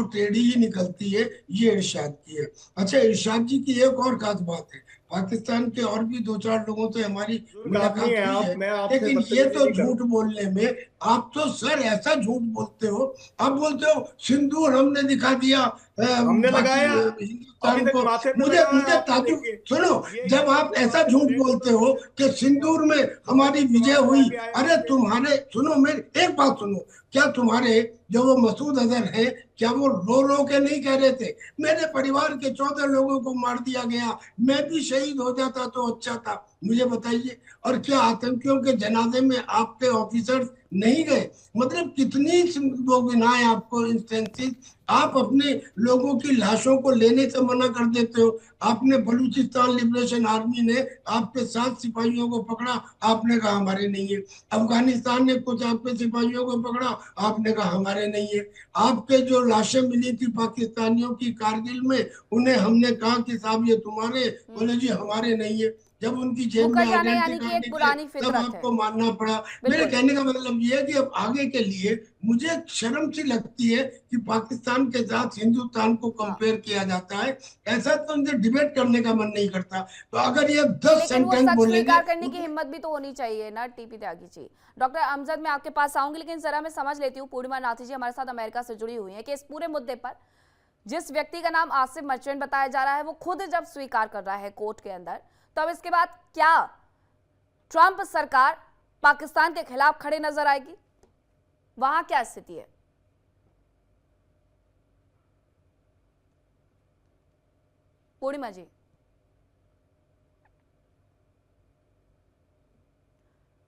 वो टेढ़ी ही निकलती है, ये इरशाद की है। अच्छा, इरशाद जी की एक और खास बात है, पाकिस्तान के और भी दो चार लोगों से हमारी बुजुर्ग आदमी मुलाकात है हुई आप, है, मैं आपसे लेकिन ये बदतमीजी तो नहीं झूठ करूंगा। बोलने में, आप तो सर ऐसा झूठ बोलते हो। आप बोलते हो सिंदूर हमने दिखा दिया हमने लगाया, अभी हिंदुस्तान तक को। माथे पे मुझे लगा है, मुझे आपने ताजुब, देखिए। सुनो, ये जब आप जो ऐसा बात झूठ करेंगे बोलते तो हो कि क्या सिंदूर में जवाब हमारी विजय जवाब हुई, जवाब भी आएगा अरे मुझे। तुम्हारे, सुनो मेरी एक बात सुनो, क्या तुम्हारे जो वो मसूद अजहर है, क्या वो रो रो के नहीं कह रहे थे मेरे परिवार के 14 लोगों को मार दिया गया, मैं भी शहीद हो जाता तो अच्छा था? मुझे बताइए। और क्या आतंकियों के जनाजे में आपके ऑफिसर्स नहीं गए? मतलब कितनी वो गिनाए आपको इंस्टेंसेस, आप अपने लोगों की लाशों को लेने से मना कर देते हो। आपने बलूचिस्तान लिबरेशन आर्मी ने आपके 7 सिपाहियों को पकड़ा, आपने कहा हमारे नहीं है। अफगानिस्तान ने कुछ आपके सिपाहियों को पकड़ा, आपने कहा हमारे नहीं है। आपके जो लाशें मिली थी पाकिस्तानियों की कारगिल में, उन्हें हमने कहा कि साहब ये तुम्हारे, बोले जी हमारे नहीं है। जब उनकी जेब में मुकर जाना आइडेंटिटी यानी कि कार्ड एक निकले, पुरानी तब फितरत है। आपको मानना पड़ा। मेरे बिल्कुल। कहने का मतलब ये है कि अब आगे के लिए मुझे शर्म सी लगती है कि पाकिस्तान के साथ हिंदुस्तान को हाँ, कंपेयर किया जाता है। ऐसा तो मुझे डिबेट करने का मन नहीं करता। तो अगर ये नहीं 10 लेकिन वो सेंटेंस सच बोलेंगे स्वीकार करने की हिम्मत भी तो होनी चाहिए ना टीपी त्यागी जी। डॉक्टर अमजद, मैं आपके पास आऊंगी, लेकिन जरा मैं समझ लेती हूँ, पूर्णिमा नाथी जी हमारे साथ अमेरिका से जुड़ी हुई है, कि इस पूरे मुद्दे पर जिस व्यक्ति का नाम आसिफ मर्चेंट बताया जा रहा है वो खुद जब स्वीकार कर रहा है कोर्ट के अंदर, तो अब इसके बाद क्या ट्रंप सरकार पाकिस्तान के खिलाफ खड़े नजर आएगी? वहां क्या स्थिति है? पूर्णिमा जी,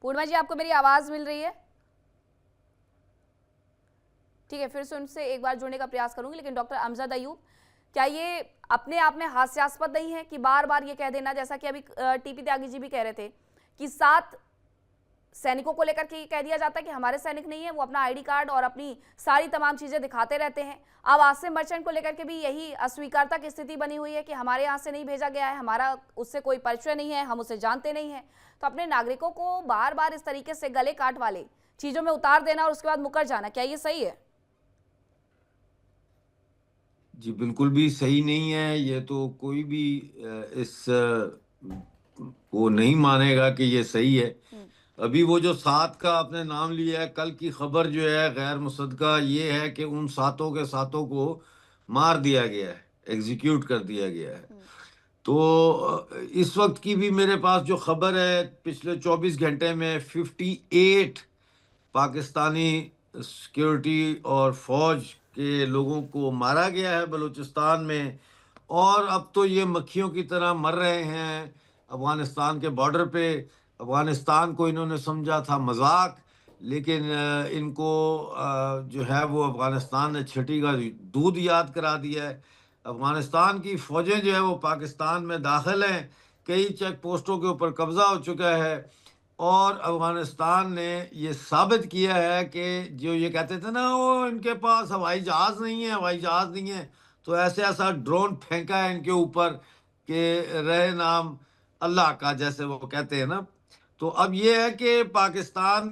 पूर्णिमा जी आपको मेरी आवाज मिल रही है? ठीक है, फिर से उनसे एक बार जुड़ने का प्रयास करूंगी। लेकिन डॉक्टर अमजद अयूब, क्या ये अपने आप में हास्यास्पद नहीं है कि बार बार ये कह देना, जैसा कि अभी टीपी त्यागी जी भी कह रहे थे, कि 7 सैनिकों को लेकर के कह दिया जाता है कि हमारे सैनिक नहीं है, वो अपना आईडी कार्ड और अपनी सारी तमाम चीजें दिखाते रहते हैं। अब आसिम मर्चेंट को लेकर के भी यही अस्वीकारता की स्थिति बनी हुई है कि हमारे यहाँ से नहीं भेजा गया है, हमारा उससे कोई परिचय नहीं है, हम उसे जानते नहीं है। तो अपने नागरिकों को बार बार इस तरीके से गले काट वाले चीजों में उतार देना और उसके बाद मुकर जाना, क्या ये सही है? जी बिल्कुल भी सही नहीं है। ये तो कोई भी इस को नहीं मानेगा कि ये सही है। अभी वो जो 7 का आपने नाम लिया है, कल की खबर जो है गैर मुसद्दका ये है कि उन 7 के 7 को मार दिया गया है, एग्जीक्यूट कर दिया गया है। तो इस वक्त की भी मेरे पास जो खबर है, पिछले 24 घंटे में 58 पाकिस्तानी सिक्योरिटी और फौज के लोगों को मारा गया है बलूचिस्तान में। और अब तो ये मक्खियों की तरह मर रहे हैं अफगानिस्तान के बॉर्डर पे। अफगानिस्तान को इन्होंने समझा था मजाक, लेकिन इनको जो है वो अफगानिस्तान ने छठी का दूध याद करा दिया है। अफगानिस्तान की फौजें जो है वो पाकिस्तान में दाखिल हैं, कई चेक पोस्टों के ऊपर कब्जा हो चुका है। और अफगानिस्तान ने ये साबित किया है कि जो ये कहते थे ना वो इनके पास हवाई जहाज़ नहीं है, हवाई जहाज़ नहीं है, तो ऐसे ऐसा ड्रोन फेंका है इनके ऊपर कि रहे नाम अल्लाह का, जैसे वो कहते हैं ना। तो अब ये है कि पाकिस्तान,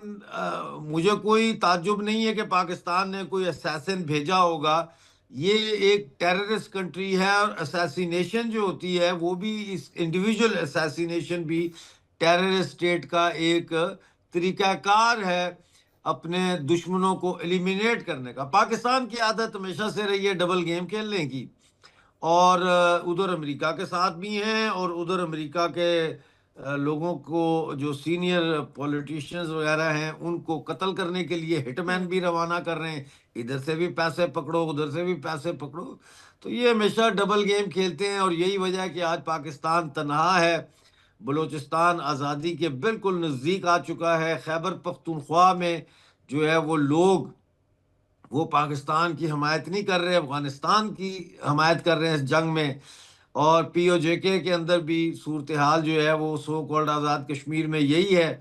मुझे कोई ताज्जुब नहीं है कि पाकिस्तान ने कोई असैसिन भेजा होगा। ये एक टेररिस्ट कंट्री है और असैसिनेशन जो होती है वो भी, इस इंडिविजुअल असैसिनेशन भी टेररिस्ट स्टेट का एक तरीकाकार है अपने दुश्मनों को एलिमिनेट करने का। पाकिस्तान की आदत हमेशा से रही है डबल गेम खेलने की। और उधर अमेरिका के साथ भी हैं, और उधर अमेरिका के लोगों को, जो सीनियर पॉलिटिशियंस वगैरह हैं, उनको कत्ल करने के लिए हिटमैन भी रवाना कर रहे हैं। इधर से भी पैसे पकड़ो, उधर से भी पैसे पकड़ो। तो ये हमेशा डबल गेम खेलते हैं, और यही वजह है कि आज पाकिस्तान तनहा है। बलूचिस्तान आज़ादी के बिल्कुल नज़दीक आ चुका है। खैबर पख्तूनख्वा में जो है वो लोग, वो पाकिस्तान की हमायत नहीं कर रहे, अफगानिस्तान की हमायत कर रहे हैं इस जंग में। और पीओजेके के अंदर भी सूरत हाल जो है वो सो कॉल्ड आज़ाद कश्मीर में यही है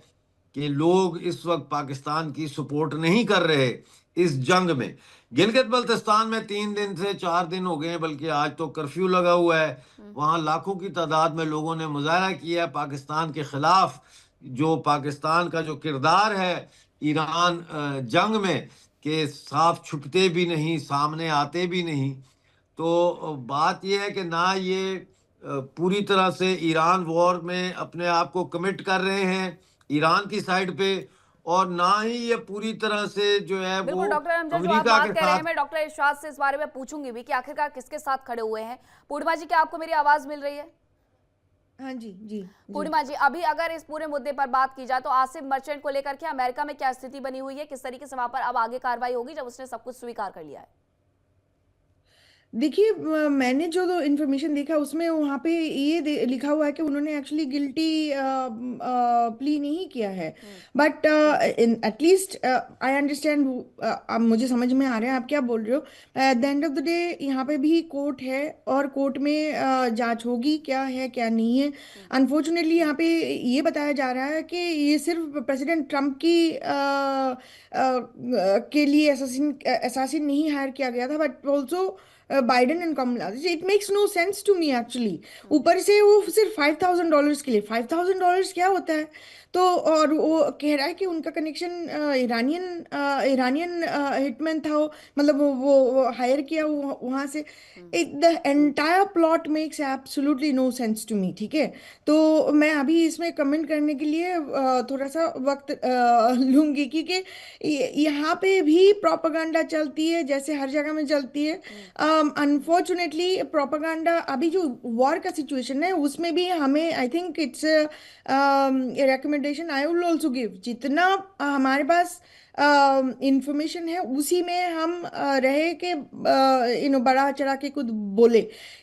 कि लोग इस वक्त पाकिस्तान की सपोर्ट नहीं कर रहे इस जंग में। गिलगित बल्तिस्तान में 3 दिन से 4 दिन हो गए हैं, बल्कि आज तो कर्फ्यू लगा हुआ है। वहाँ लाखों की तादाद में लोगों ने मुजाहरा किया है पाकिस्तान के खिलाफ। जो पाकिस्तान का जो किरदार है ईरान जंग में, के साफ छुपते भी नहीं, सामने आते भी नहीं। तो बात यह है कि ना ये पूरी तरह से ईरान वॉर में अपने आप को कमिट कर रहे हैं ईरान की साइड पे, और ना ही ये पूरी तरह से जो है वो बिल्कुल डॉक्टर अमजद, जो आप अमेरिका बात के कह रहे हैं, साथ। मैं डॉक्टर इरशाद से इस बारे में पूछूंगी भी कि आखिरकार किसके साथ खड़े हुए हैं। पूर्णिमा जी, क्या आपको मेरी आवाज मिल रही है? हाँ जी जी पूर्णिमा जी, अभी अगर इस पूरे मुद्दे पर बात की जाए तो आसिफ मर्चेंट को लेकर के अमेरिका में क्या स्थिति बनी हुई है, किस तरीके से वहां पर अब आगे कार्रवाई होगी जब उसने सब कुछ स्वीकार कर लिया है? देखिए, मैंने जो इन्फॉर्मेशन देखा उसमें वहाँ पे ये लिखा हुआ है कि उन्होंने एक्चुअली गिल्टी प्ली नहीं किया है। बट एटलीस्ट आई अंडरस्टैंड, अब मुझे समझ में आ रहा है आप क्या बोल रहे हो। At the end of the day यहाँ पे भी कोर्ट है और कोर्ट में जांच होगी क्या है क्या नहीं है। अनफॉर्चुनेटली यहाँ पे ये बताया जा रहा है कि ये सिर्फ प्रेसिडेंट ट्रंप की के लिए असासिन नहीं हायर किया गया था, but also Biden and Kamala. It makes no sense to me actually. ऊपर से वो सिर्फ $5,000 के लिए, $5,000 क्या होता है? तो और वो कह रहा है कि उनका कनेक्शन इरानियन हिटमैन था, मतलब वो हायर किया वहाँ से। The entire plot makes absolutely no sense to me. ठीक है, तो मैं अभी इसमें कमेंट करने के लिए थोड़ा सा वक्त लूंगी, क्योंकि यहाँ पे भी प्रोपागेंडा चलती है जैसे हर जगह में चलती है। अनफॉर्चुनेटली प्रोपागेंडा, अभी जो वॉर का सिचुएशन है उसमें भी हमें, I think it's recommendation I will also give, जितना हमारे पास इंफॉर्मेशन है उसी में हम रहे के बढ़ा चढ़ा के खुद बोले।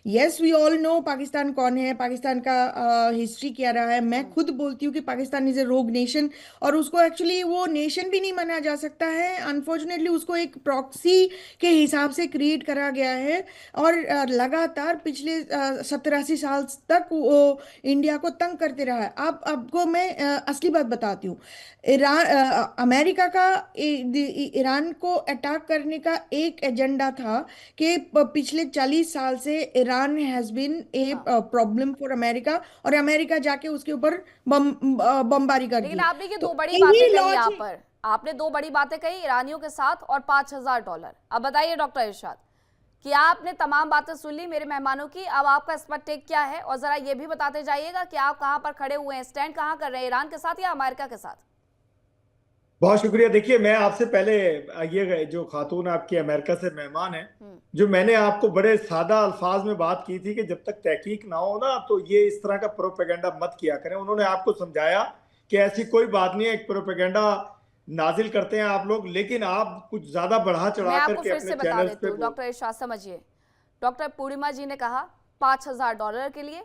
Yes, we all know Pakistan कौन है, पाकिस्तान का हिस्ट्री क्या रहा है। मैं खुद बोलती हूँ कि पाकिस्तान इज ए रोग नेशन, और उसको एक्चुअली वो नेशन भी नहीं माना जा सकता है। अनफॉर्चुनेटली उसको एक प्रॉक्सी के हिसाब से क्रिएट करा गया है, और लगातार पिछले 70-80 साल तक वो इंडिया को तंग करते रहा है। अब आपको मैं असली बात बताती हूँ। अमेरिका का ईरान को अटैक करने का एक एजेंडा था कि पिछले 40 साल से Iran has been a problem for America, और अमेरिका जाके उसके ऊपर बमबारी कर दी। लेकिन आपने ये तो दो बड़ी यही बातें कही लॉजिक- यहाँ पर, आपने दो बड़ी बातें कही ईरानियों के साथ और $5,000। अब बताइए डॉक्टर इरशाद कि आपने तमाम बातें सुन ली मेरे मेहमानों की, अब आपका इस पर टेक क्या है, और जरा ये भी बताते जाइएगा कि आप कहां पर खड़े हुए हैं, स्टैंड कहां कर रहे हैं, ईरान के साथ या अमेरिका के साथ? बहुत शुक्रिया। देखिए, मैं आपसे पहले ये जो खातून आपकी अमेरिका से मेहमान है, जो मैंने आपको बड़े सादा अल्फाज में बात की थी कि जब तक तहकीक ना हो ना तो ये इस तरह का प्रोपेगेंडा मत किया करें। उन्होंने आपको समझाया कि ऐसी कोई बात नहीं है, एक प्रोपेगेंडा नाजिल करते हैं आप लोग, लेकिन आप कुछ ज्यादा बढ़ा मैं चढ़ा आपको करके फिर अपने से बता चैनल देती पे हूँ डॉक्टर इरशाद, समझिए। डॉक्टर पूर्णिमा जी ने कहा $5,000 के लिए,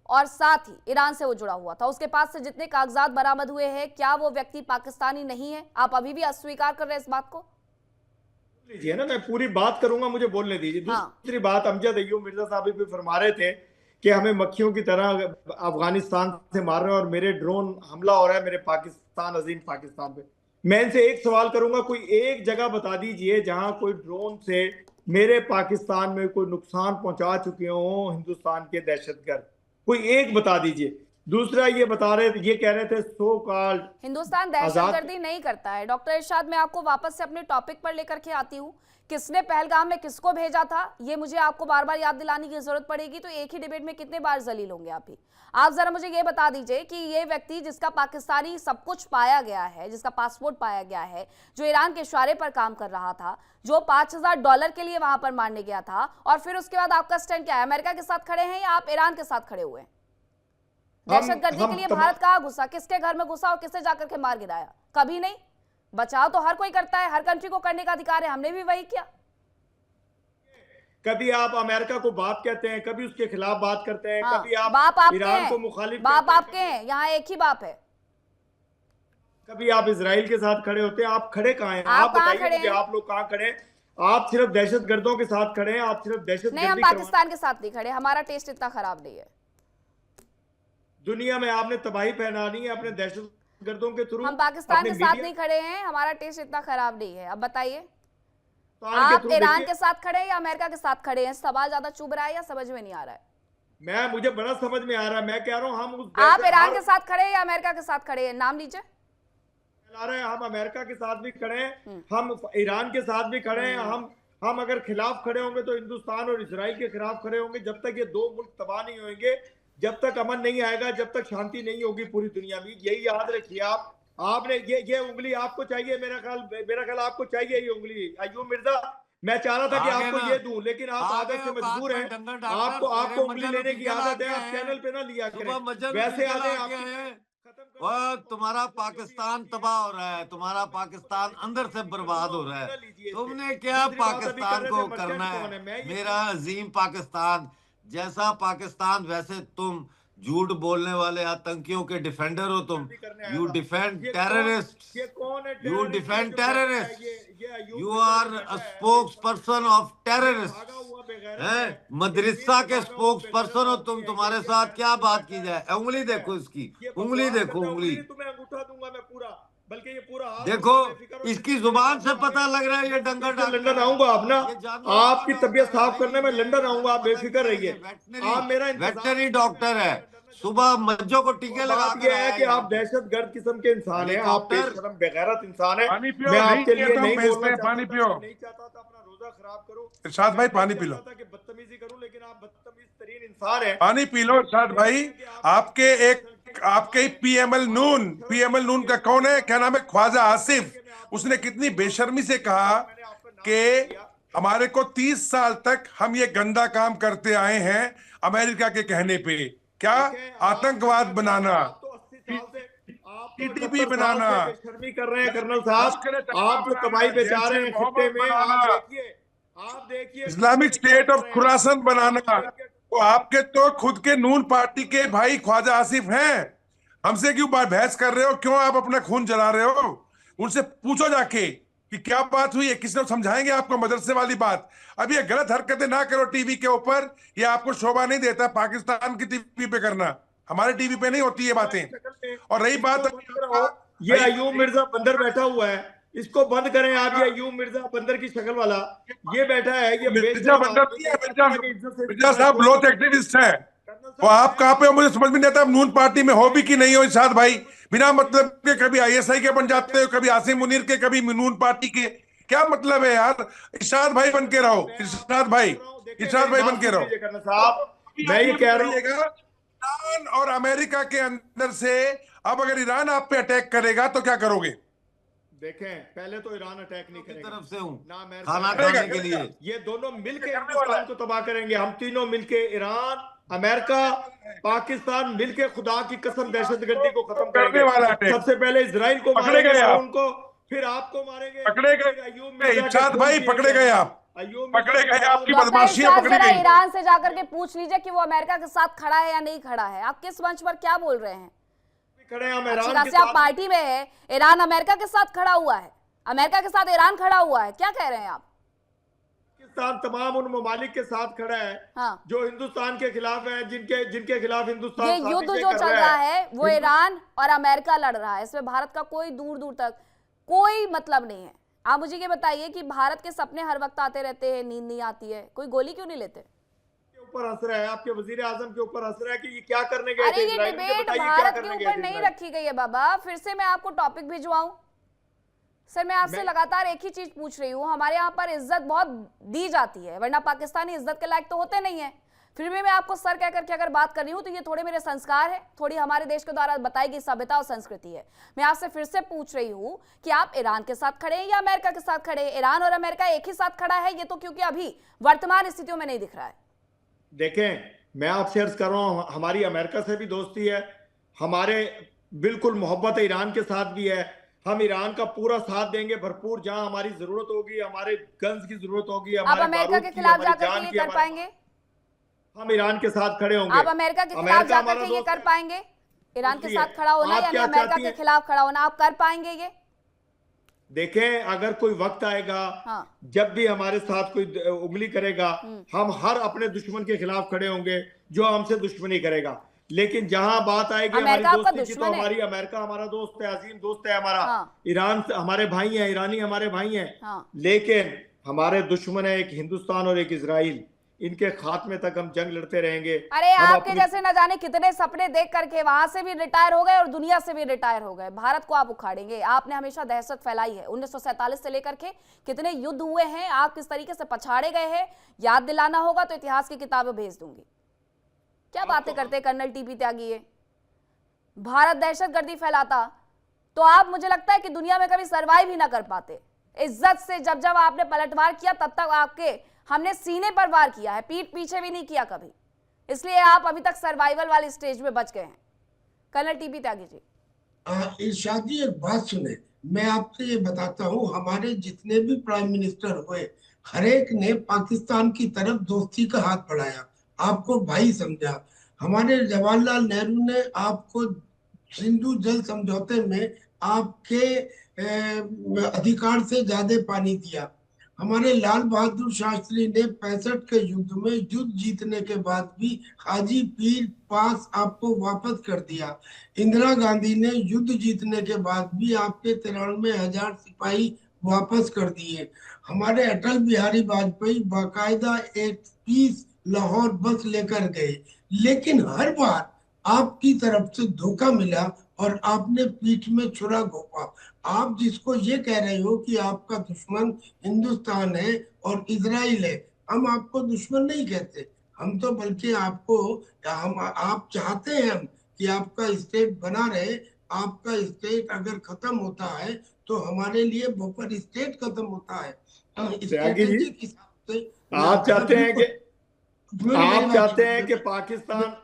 और साथ ही ईरान से वो जुड़ा हुआ था, उसके पास से जितने कागजात बरामद हुए हैं, क्या वो व्यक्ति पाकिस्तानी नहीं है? आप अभी भी अस्वीकार कर रहे हैं इस बात को? लीजिए ना, मैं पूरी बात करूंगा, मुझे बोलने दीजिए। दूसरी बात, अमजद अय्यूब मिर्जा साहब भी फरमा रहे थे कि हमें मक्खियों की तरह अफगानिस्तान से मार रहे हैं और मेरे ड्रोन हमला हो रहा है मेरे पाकिस्तान, अजीम पाकिस्तान पे। मैं इनसे एक सवाल करूंगा, कोई एक जगह बता दीजिए जहां कोई ड्रोन से मेरे पाकिस्तान में कोई नुकसान पहुंचा चुके हो हिंदुस्तान के दहशतगर्द, कोई एक बता दीजिए। दूसरा, ये बता रहे थे, ये कह रहे थे सो कॉल्ड हिंदुस्तान दहशतगर्दी नहीं करता है। डॉक्टर इरशाद, मैं आपको वापस से अपने टॉपिक पर लेकर के आती हूँ। किसने पहलगाम में किसको भेजा था, ये मुझे आपको बार बार याद दिलाने की जरूरत पड़ेगी, तो एक ही डिबेट में कितने बार जलील होंगे आप ही। आप जरा मुझे ये बता दीजिए कि ये व्यक्ति जिसका पाकिस्तानी सब कुछ पाया गया है, जिसका पासपोर्ट पाया गया है, जो ईरान के इशारे पर काम कर रहा था, जो $5,000 के लिए वहां पर मारने गया था, और फिर उसके बाद आपका स्टैंड क्या है? अमेरिका के साथ खड़े हैं या आप ईरान के साथ खड़े हुए हैं? दहशतगर्दी के लिए भारत कहाँ घुसा, किसके घर में घुसा और किससे जाकर के मार गिराया? कभी नहीं। बचाव तो हर कोई करता है, हर कंट्री को करने का अधिकार है, हमने भी वही किया। कभी आप अमेरिका को बाप कहते हैं, कभी उसके खिलाफ बात करते हैं, कभी आप बाप आपके ईरान हैं, को मुखालिफ बाप आपके हैं, यहाँ एक ही बाप है। कभी आप इजराइल के साथ खड़े होते हैं। आप खड़े कहाँ हैं? आप कहाँ बताइए मुझे, आप लोग कहाँ खड़े हैं? आप सिर्फ दहशतगर्दों के साथ खड़े हैं, आप सिर्फ दहशतगर्दी नहीं, हम पाकिस्तान के साथ नहीं खड़े, हमारा टेस्ट इतना खराब नहीं है। दुनिया में आपने तबाही फैलानी है अपने दहशतगर्दों के थ्रू। हम पाकिस्तान के साथ नहीं खड़े हैं, हमारा टेस्ट इतना खराब नहीं है। अब बताइए, आप ईरान के साथ खड़े हैं या अमेरिका के साथ खड़े हैं? सवाल ज्यादा चुभ रहा है या समझ में नहीं आ रहा है? मुझे बड़ा समझ में आ रहा है। मैं कह रहा हूँ हम आप ईरान के साथ खड़े हैं या अमेरिका के साथ खड़े हैं? नाम लीजिए। फैला रहे हैं। हम अमेरिका के साथ भी खड़े हैं, हम ईरान के साथ भी खड़े हैं, हम अगर खिलाफ खड़े होंगे तो हिंदुस्तान और इजराइल के खिलाफ खड़े होंगे। जब तक ये दो मुल्क तबाह नहीं होंगे, जब तक अमन नहीं आएगा, जब तक शांति नहीं होगी पूरी दुनिया में, यही याद रखिए आप। आपने ये उंगली आपको चाहिए, मेरा ख्याल आपको चाहिए ये उंगली अय्यूब मिर्जा। मैं चाह रहा था कि आपको ये दूं, लेकिन आप आदत से मजबूर हैं। आपको उंगली लेने की आदत है, आप चैनल पे ना लिया करें। वैसे आदत और तुम्हारा पाकिस्तान तबाह हो रहा है, तुम्हारा पाकिस्तान अंदर से बर्बाद हो रहा है। तुमने क्या पाकिस्तान को करना है? मेरा अजीम पाकिस्तान, जैसा पाकिस्तान वैसे तुम झूठ बोलने वाले आतंकियों के डिफेंडर हो तुम। You defend terrorist, you defend terrorist, you are a spokesperson of terrorist है, मदरसा के स्पोक्स पर्सन हो तुम। तुम्हारे साथ क्या बात की जाए? उंगली देखो इसकी, उंगली देखो, उंगली तुम्हें अंगूठा दूंगा मैं पूरा, बल्कि ये पूरा देखो, इसकी जुबान से पता लग रहा है ये डंगर डॉक्टर। लंदन आऊंगा आप ना, आपकी तबीयत साफ करने में लंदन आऊंगा, आप बेफिक्र रहिए। आप मेरा वेटनरी डॉक्टर है, सुबह मज्जों को टीके लगा के है कि आप दहशतगर्द किस्म के इंसान हैं, आप बेशरम बेगैरत इंसान हैं। मैं आपके लिए नहीं बोलना पानी पियो, नहीं चाहता था अपना रोजा खराब करो इरशाद भाई, पानी पी लो। कि बदतमीजी करूं, लेकिन आप बदतमीज तरीन इंसान हैं। पानी पी लो इरशाद भाई। आपके पीएमएल नून का कौन है, क्या नाम है, ख्वाजा आसिफ, उसने कितनी बेशर्मी से कहा कि हमारे को 30 साल तक हम ये गंदा काम करते आए हैं अमेरिका के कहने पे। क्या आतंकवाद बनाना, टीटीपी बनाना, बेशर्मी कर रहे हैं कर्नल साहब। आप जो तबाही पे जा रहे हैं खित्ते में, आप देखिए इस्लामिक स्टेट ऑफ खुरासन बनाना, वो आपके तो खुद के नून पार्टी के भाई ख्वाजा आसिफ हैं। हमसे क्यों बहस कर रहे हो? क्यों आप अपना खून जला रहे हो? उनसे पूछो जाके कि क्या बात हुई है, किसने समझाएंगे आपको मदरसे वाली बात। अब ये गलत हरकतें ना करो टीवी के ऊपर, ये आपको शोभा नहीं देता पाकिस्तान की टीवी पे करना। हमारे टीवी पे नहीं होती ये बातें। और रही बात, ये अय्यूब मिर्जा बंदर बैठा हुआ है, इसको बंद करें आप। ये अय्यूब मिर्जा बंदर की शक्ल वाला ये बैठा है, ये मिर्जा बंदर नहीं है, मिर्जा साहब लोथ एक्टिविस्ट है। वो आप कहाँ पे हो मुझे समझ में नहीं आता। नून पार्टी में हो भी कि नहीं हो इरशाद भाई, बिना मतलब के कभी आईएसआई के बन जाते हो, कभी आसिम मुनीर के, कभी नून पार्टी के। क्या मतलब है यार? इरशाद भाई बन के रहो, इरशाद भाई बन के रहो। साहब मैं ये कह रहा हूँ, ईरान और अमेरिका के अंदर से अब अगर ईरान आप पे अटैक करेगा तो क्या करोगे? देखें, पहले तो ईरान अटैक नहीं करेगा, तरफ से हूँ ना खाना खाने के लिए। ये दोनों मिलके हिंदुस्तान को तबाह करेंगे। हम तीनों मिलके, ईरान, अमेरिका, पाकिस्तान मिलके खुदा की कसम दहशतगर्दी को खत्म करेंगे। सबसे पहले इजराइल को मारेंगे, उनको, फिर आपको मारेंगे, पकड़े गए इरशाद भाई, पकड़े गए आप, पकड़े गए, आपकी बदमाशियां पकड़ी गई। ईरान से जाकर के पूछ लीजिए कि वो अमेरिका के साथ खड़ा है या नहीं खड़ा है। आप किस मंच पर क्या बोल रहे हैं? आप पार्टी में है, ईरान अमेरिका के साथ खड़ा हुआ है, अमेरिका के साथ ईरान खड़ा हुआ है, क्या कह रहे हैं आप? पाकिस्तान तमाम उन ममालिक के साथ खड़ा है, हाँ, जो हिंदुस्तान के खिलाफ है, जिनके खिलाफ हिंदुस्तान ये युद्ध जो चल रहा है वो ईरान और अमेरिका लड़ रहा है। इसमें भारत का कोई दूर दूर तक कोई मतलब नहीं है। आप मुझे ये बताइए कि भारत के सपने हर वक्त आते रहते हैं, नींद नहीं आती है, कोई गोली क्यों नहीं लेते? ऊपर हंस रहा है, आपके वजीर आजम के ऊपर हंस रहा है कि ये क्या करने गए थे। अरे ये डिबेट भारत के ऊपर नहीं रखी गई है बाबा। फिर से मैं आपको टॉपिक भिजवाऊं? सर मैं आपसे लगातार एक ही चीज पूछ रही हूँ। हमारे यहाँ पर इज्जत बहुत दी जाती है, वरना पाकिस्तानी इज्जत के लायक तो होते नहीं है। फिर भी मैं आपको सर कह करके अगर बात कर रही हूँ तो ये थोड़े मेरे संस्कार है, थोड़ी हमारे देश के द्वारा बताई गई सभ्यता और संस्कृति है। मैं आपसे फिर से पूछ रही हूँ कि आप ईरान के साथ खड़े हैं या अमेरिका के साथ खड़े हैं? ईरान और अमेरिका एक ही साथ खड़ा है ये तो क्योंकि अभी वर्तमान स्थितियों में नहीं दिख रहा है। देखें, मैं आपसे अर्ज कर रहा हूँ, हमारी अमेरिका से भी दोस्ती है, हमारे बिल्कुल मोहब्बत ईरान के साथ भी है। हम ईरान का पूरा साथ देंगे भरपूर, जहां हमारी जरूरत होगी, हमारे गन्स की जरूरत होगी, आप अमेरिका के खिलाफ जाकर के ये कर पाएंगे? हम ईरान के साथ खड़े होंगे। आप अमेरिका के खिलाफ जाकर के ये कर पाएंगे? ईरान के साथ खड़ा होना यानी अमेरिका के खिलाफ खड़ा होना, आप कर पाएंगे ये? देखें, अगर कोई वक्त आएगा, हाँ, जब भी हमारे साथ कोई उंगली करेगा, हम हर अपने दुश्मन के खिलाफ खड़े होंगे जो हमसे दुश्मनी करेगा। लेकिन जहां बात आएगी हमारी दोस्ती की, तो हमारी अमेरिका हमारा दोस्त है, अजीम दोस्त है हमारा। हाँ। ईरान हमारे भाई हैं, ईरानी हमारे भाई हैं। हाँ। लेकिन हमारे दुश्मन है एक हिंदुस्तान और एक इजराइल। इनके खात्मे तक हम जंग लड़ते रहेंगे। अरे हम आपके अपनी जैसे न जाने कितने सपने देख करके वहां से भी रिटायर हो गए और दुनिया से भी रिटायर हो गए। भारत को आप उखाड़ेंगे। आपने हमेशा दहशत फैलाई है। 1947 से लेकर के कितने युद्ध हुए हैं, आप किस तरीके से पछाड़े गए हैं, याद दिलाना होगा तो इतिहास की किताबें भेज दूंगी। क्या बातें करते हैं कर्नल टीपी त्यागी। ये भारत दहशतगर्दी फैलाता तो आप, मुझे लगता है कि दुनिया में कभी सरवाइव ही ना कर पाते। इज्जत से जब जब आपने पलटवार किया तब तक आपके हमने सीने पर वार किया है, पीठ पीछे भी नहीं किया कभी। इसलिए आप अभी तक सर्वाइवल वाली स्टेज में बच गए हैं। Colonel TP Tyagi ji. इरशाद जी, एक बात सुने, मैं आपसे ये बताता हूँ, हमारे जितने भी प्राइम मिनिस्टर हुए, हर एक ने पाकिस्तान की तरफ दोस्ती का हाथ बढ़ाया, आपको भाई समझा। हमारे जवाहरलाल नेहरू ने आपको सिंधु जल समझौते में आपके अधिकार से ज्यादा पानी दिया। हमारे लाल बहादुर शास्त्री ने 65 के युद्ध में युद्ध जीतने के बाद भी हाजी पीर पास आपको वापस कर दिया। इंदिरा गांधी ने युद्ध जीतने के बाद भी आपके 93,000 सिपाही वापस कर दिए। हमारे अटल बिहारी वाजपेयी बाकायदा एक पीस लाहौर बस लेकर गए, लेकिन हर बार आपकी तरफ से धोखा मिला और आपने पीठ में छुरा घोंपा। आप जिसको ये कह रहे हो कि आपका दुश्मन हिंदुस्तान है और इजराइल है, हम आपको दुश्मन नहीं कहते। हम तो बल्कि आपको आप चाहते हैं हम कि आपका स्टेट बना रहे। आपका स्टेट अगर खत्म होता है तो हमारे लिए बफर स्टेट खत्म होता है। त्यागी जी, स्ट्रेटेजिक हिसाब से आप चाहते हैं कि आप चाहते हैं कि पाकिस्तान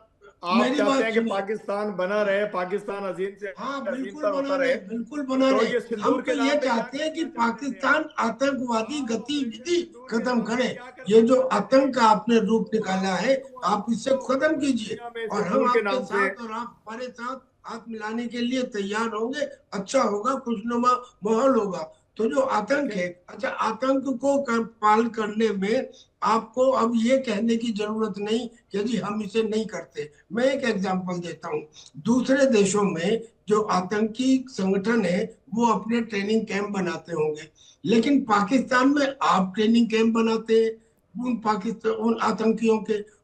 आप मेरी चाहते बात हैं कि सुनिए। पाकिस्तान बना रहे, पाकिस्तान अजीम से हाँ, अजीम बिल्कुल पर बना होता रहे, रहे। बिल्कुल बना तो रहे। ये हम सिंदूर तो के नाम ये पे क्या चाहते हैं कि करना चाहते थे पाकिस्तान आप? आतंकवादी आप गतिविधि सिंदूर के खत्म नाम पे करे। क्या ये करना जो चाहते थे? आतंक का आपने रूप तो निकाला है, आतंकवाद आप इसे को खत्म कीजिए दुनिया में और हम सिंदूर के आपके नाम से साथ और आप हमारे साथ हाथ मिलाने के लिए तैयार होंगे। अच्छा होगा, खुशनुमा माहौल होगा। तो जो आतंक देखें। है, अच्छा, आतंक को पाल करने में आपको अब ये कहने की जरूरत नहीं कि जी हम इसे नहीं करते। मैं एक एग्जांपल देता हूँ। दूसरे देशों में जो आतंकी संगठन है वो अपने ट्रेनिंग कैंप बनाते होंगे, लेकिन पाकिस्तान में आप ट्रेनिंग कैंप बनाते हैं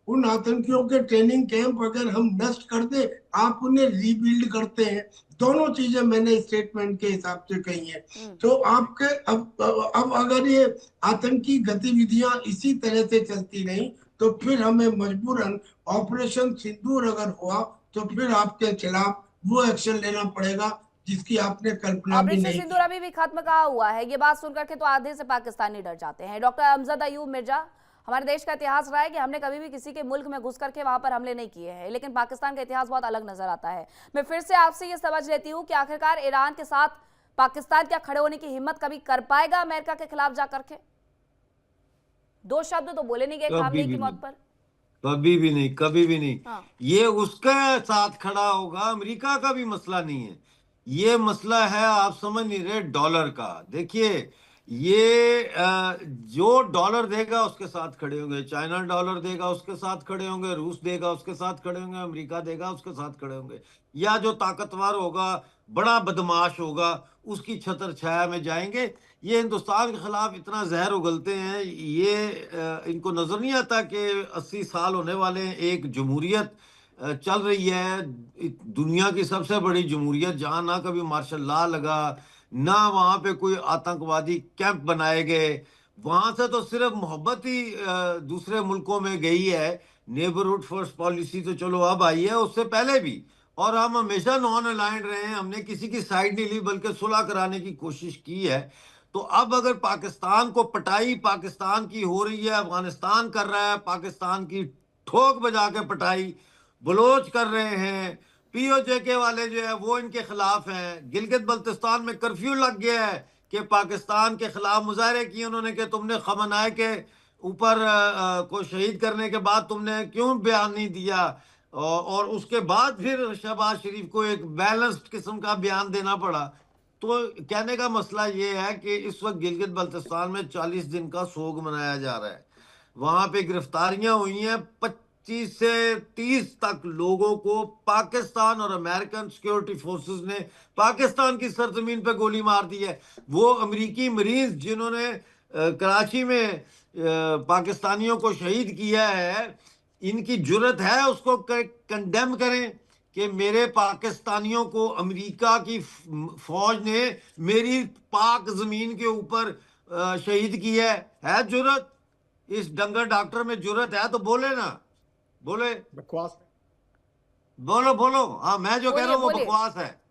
उन आतंकियों के ट्रेनिंग कैंप अगर हम नष्ट कर दे, आप उन्हें रीबिल्ड करते हैं। दोनों चीजें मैंने स्टेटमेंट के हिसाब से कही है। तो आपके अब अगर ये आतंकी गतिविधियां इसी तरह से चलती रही तो फिर हमें मजबूरन ऑपरेशन सिंदूर अगर हुआ तो फिर आपके खिलाफ वो एक्शन लेना पड़ेगा जिसकी आपने कल्पना भी ऑपरेशन नहीं सिंदूर की। अभी भी खत्म कहा हुआ है। ये बात सुनकर के तो आधे से पाकिस्तानी डर जाते हैं। डॉक्टर अमजद अयूब मिर्जा, हमारे देश का इतिहास रहा है कि हमने कभी भी किसी के मुल्क में घुस करके वहां पर हमले नहीं किए हैं, लेकिन पाकिस्तान का इतिहास बहुत अलग नजर आता है। मैं फिर से आपसे ये समझ लेती हूँ कि आखिरकार ईरान के साथ पाकिस्तान क्या खड़े होने की हिम्मत कभी कर पाएगा अमेरिका के खिलाफ जाकर के? दो शब्द तो बोले नहीं गए खामनेई की मौत पर। कभी भी नहीं, कभी भी नहीं। हाँ। ये उसके साथ खड़ा होगा, अमेरिका का भी मसला नहीं है। ये मसला है, आप समझ नहीं रहे, डॉलर का। देखिए, ये जो डॉलर देगा उसके साथ खड़े होंगे, चाइना डॉलर देगा उसके साथ खड़े होंगे, रूस देगा उसके साथ खड़े होंगे, अमेरिका देगा उसके साथ खड़े होंगे, या जो ताकतवर होगा, बड़ा बदमाश होगा, उसकी छतर छाया में जाएंगे। ये हिंदुस्तान के खिलाफ इतना जहर उगलते हैं, ये इनको नजर नहीं आता कि 80 साल होने वाले हैं, एक जमहूरियत चल रही है, दुनिया की सबसे बड़ी जमहूरियत, जहां ना कभी मार्शल लॉ लगा, ना वहां पे कोई आतंकवादी कैंप बनाए गए। वहां से तो सिर्फ मोहब्बत ही दूसरे मुल्कों में गई है। नेबरहुड फर्स्ट पॉलिसी तो चलो अब आई है, उससे पहले भी। और हम हमेशा नॉन अलाइंड रहे हैं, हमने किसी की साइड नहीं ली, बल्कि सुलह कराने की कोशिश की है। तो अब अगर पाकिस्तान को पटाई पाकिस्तान की हो रही है, अफगानिस्तान कर रहा है, पाकिस्तान की ठोक बजा के पटाई बलोच कर रहे हैं, पीओजे के वाले जो है वो इनके खिलाफ हैं। गिलगित बल्तिस्तान में कर्फ्यू लग गया है कि पाकिस्तान के खिलाफ मुजाहरे किए उन्होंने कि तुमने खमनाए के ऊपर को शहीद करने के बाद तुमने क्यों बयान नहीं दिया, और उसके बाद फिर शहबाज शरीफ को एक बैलेंस्ड किस्म का बयान देना पड़ा। तो कहने का मसला ये है कि इस वक्त गिलगित बल्तिस्तान में 40 दिन का सोग मनाया जा रहा है। वहां पे गिरफ्तारियां हुई हैं, 25 से 30 तक लोगों को पाकिस्तान और अमेरिकन सिक्योरिटी फोर्सेस ने पाकिस्तान की सरजमीन पे गोली मार दी है। वो अमेरिकी मरीज जिन्होंने कराची में पाकिस्तानियों को शहीद किया है, इनकी जुर्रत है उसको कंडेम करें कि मेरे पाकिस्तानियों को अमेरिका की फौज ने मेरी पाक जमीन के ऊपर शहीद किया है जुर्रत? इस डंगर डॉक्टर में जुर्रत है तो बोले ना, बोले, बकवास। बोलो बोलो। हाँ, मैं जो कह रहा हूँ वो बोलिए, बकवास है।